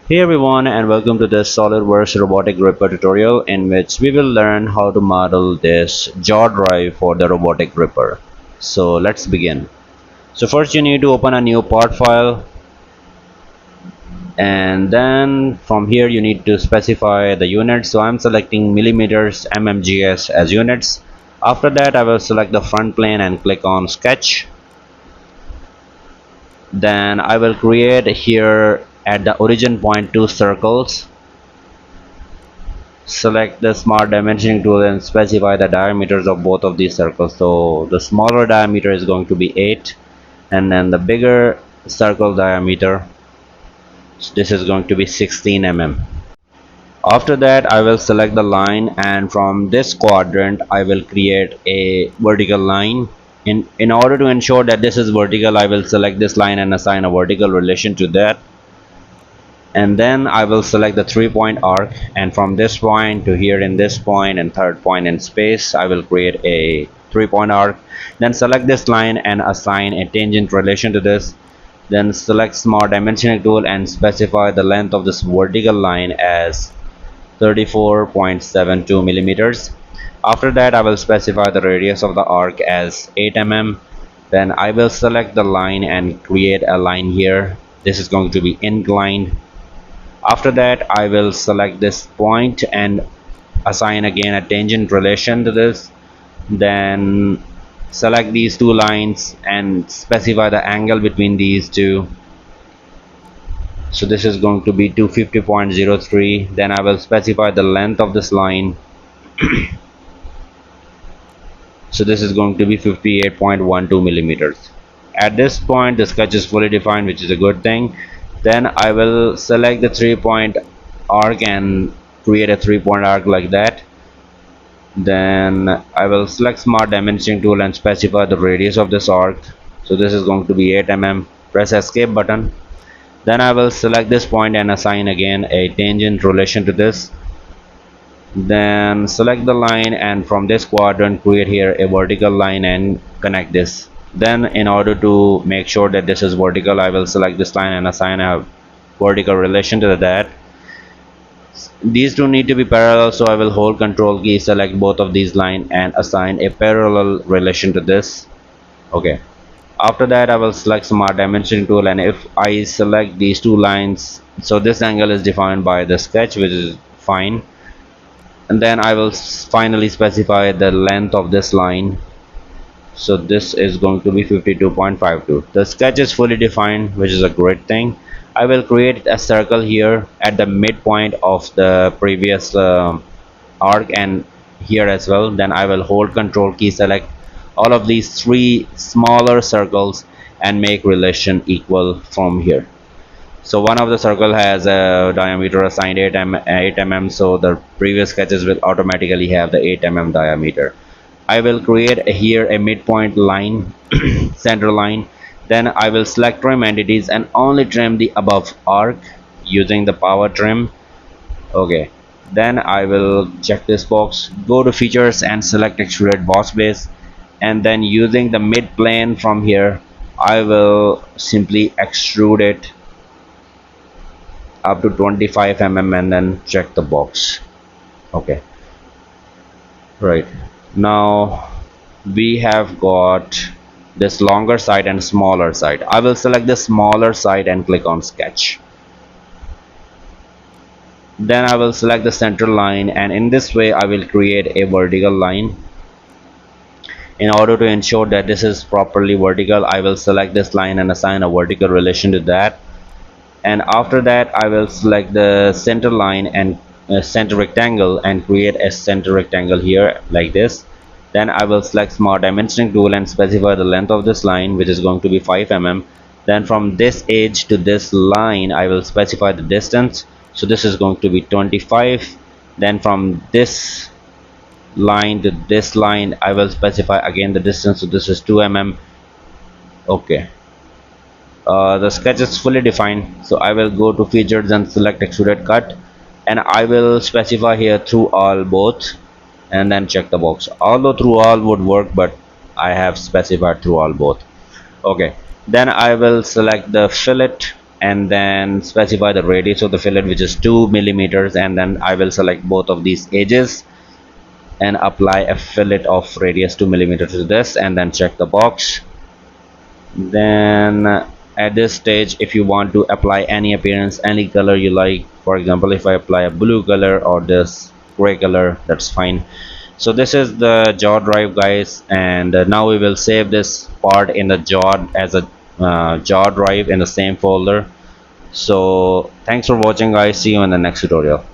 Hey everyone, and welcome to this SOLIDWORKS robotic gripper tutorial in which we will learn how to model this jaw drive for the robotic gripper. So let's begin. So first you need to open a new part file, and then from here you need to specify the units. So I'm selecting millimeters mmgs as units. After that I will select the front plane and click on sketch. Then I will create here at the origin point two circles. Select the smart dimensioning tool and specify the diameters of both of these circles. So the smaller diameter is going to be 8, and then the bigger circle diameter, this is going to be 16 mm. After that I will select the line, and from this quadrant I will create a vertical line. In order to ensure that this is vertical, I will select this line and assign a vertical relation to that. And then I will select the 3-point arc, and from this point to here in this point and third point in space I will create a 3-point arc. Then select this line and assign a tangent relation to this. Then select smart dimensioning tool and specify the length of this vertical line as 34.72 millimeters. After that I will specify the radius of the arc as 8 mm. Then I will select the line and create a line here. This is going to be inclined. After that I will select this point and assign again a tangent relation to this. Then select these two lines and specify the angle between these two. So this is going to be 250.03. Then I will specify the length of this line. So this is going to be 58.12 millimeters. At this point the sketch is fully defined, which is a good thing. Then I will select the 3-point arc and create a 3-point arc like that. Then I will select smart dimensioning tool and specify the radius of this arc. So this is going to be 8 mm. Press escape button. Then I will select this point and assign again a tangent relation to this. Then select the line, and from this quadrant create here a vertical line and connect this. Then in order to make sure that this is vertical, I will select this line and assign a vertical relation to that. These two need to be parallel, so I will hold control key, select both of these lines and assign a parallel relation to this. Okay, after that I will select smart dimensioning tool, and if I select these two lines, so this angle is defined by the sketch, which is fine. And then I will finally specify the length of this line. So this is going to be 52.52. The sketch is fully defined, which is a great thing. I will create a circle here at the midpoint of the previous arc and here as well. Then I will hold control key, select all of these three smaller circles and make relation equal from here. So one of the circle has a diameter assigned 8 mm, so the previous sketches will automatically have the 8 mm diameter. I will create here a midpoint line, center line. Then I will select trim entities and only trim the above arc using the power trim. Okay, then I will check this box, go to features and select extrude boss base, and then using the mid plane from here I will simply extrude it up to 25 mm and then check the box. Okay, right, now we have got this longer side and smaller side. I will select the smaller side and click on sketch. Then I will select the center line, and in this way I will create a vertical line. In order to ensure that this is properly vertical, I will select this line and assign a vertical relation to that. And after that I will select the center line and center rectangle and create a center rectangle here like this. Then I will select smart dimensioning tool and specify the length of this line, which is going to be 5 mm. Then from this edge to this line I will specify the distance, so this is going to be 25. Then from this line to this line I will specify again the distance, so this is 2 mm. Okay, the sketch is fully defined, so I will go to features and select extruded cut, and I will specify here through all both and then check the box. Although through all would work, but I have specified through all both. Okay, then I will select the fillet and then specify the radius of the fillet, which is 2 millimeters, and then I will select both of these edges and apply a fillet of radius 2 millimeters to this, and then check the box. Then at this stage, if you want to apply any appearance, any color you like, for example, if I apply a blue color or this gray color, that's fine. So this is the jaw drive, guys, and now we will save this part in the jaw as a jaw drive in the same folder. So thanks for watching, guys. See you in the next tutorial.